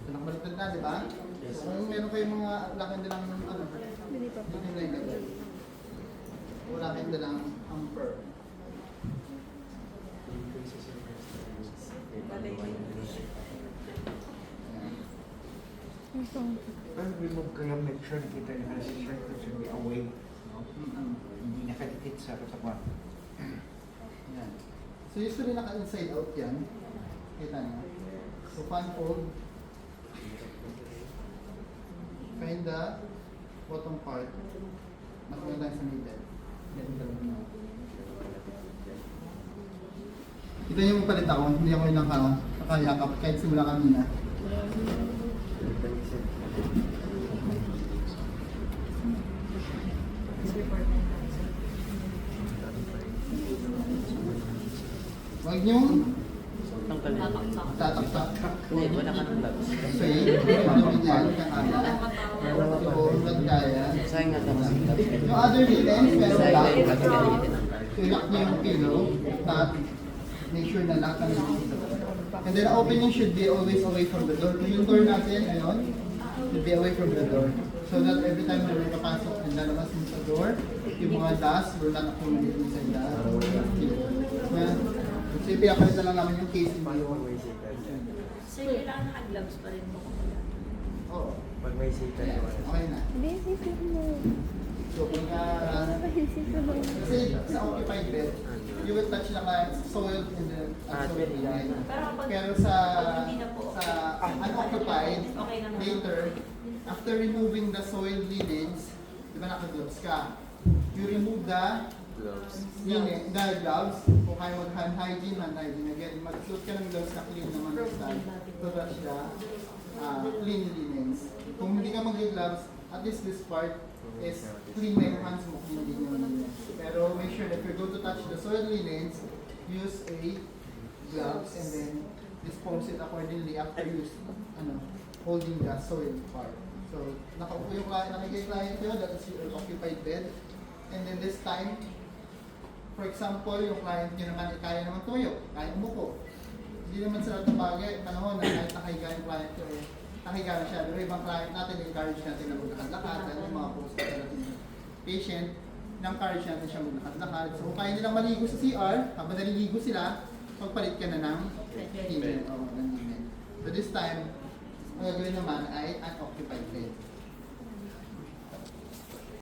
Nakabaliktad na, di ba? So, kung meron kayong mga laki nilang ano, hindi nyo ilagay. Wala kayong dalang amper. Well, remove ko yung make sure kita nila si shirt ko should be away. No? Hindi nakadikit sa katawan. Yan. So usually naka-inside out yan. Kita niyo. So fan fold. Find the bottom part. Nakuha tayo sa middle. Kita niyo mapalit ako. Hindi ako yung nakayakap kahit simula kanina. Huwag niyong tataktak. Hindi, wala ka ng gloves. So yun, yung yan, kakaya. So, nagkaya. Sayang nga lang ang gloves. Yung other details, meron Sayang lang. nga yung gloves ganyan. So, lock niyo yung pillow. Tap. Make sure na lock ang pillow. And then, opening should be always away from the door. Kung yung door natin, ayun, should be away from the door. So that every time na may papasok and lalabas mo sa door, yung mga dust will not accumulate inside the pillow. So, ipinapalitan lang namin yung casing mo. So, kailangan naka-gloves pa rin mo. Oo. Pag may sita Ayan, naman. okay na. Basic mo. So, kung Basic mo. kasi sa occupied bed, you will touch na soil in the soil in the Pero sa unoccupied, Okay naman. later, after removing the soil linens, di ba naka-gloves ka? You remove the linen, the gloves, kung kaya mag-hand hygiene, again, mag-suit ka ng gloves na clean naman this time, to touch the clean linens. Kung hindi ka mag-gloves, at least this part is clean na yung hands mo, clean din yung linens. Pero make sure that if you're going to touch the soil linens, use a gloves and then dispose it accordingly after use, holding the soil part. So, nakaupo yung client yun, that is your occupied bed. And then this time, for example, yung client nyo naman, kaya naman tuyo, kaya umupo. Hindi naman sa lahat ng bagay, panahon na kahit nakahiga yung client nyo, nakahiga na siya. Pero ibang client natin, encourage natin na maglakad-lakad, dahil yung mga post-operative patient, na-encourage natin siya maglakad-lakad. So kung kaya nilang maligo sa CR, habang naliligo sila, magpalit ka na ng linen. So this time, ang gagawin naman ay unoccupied bed.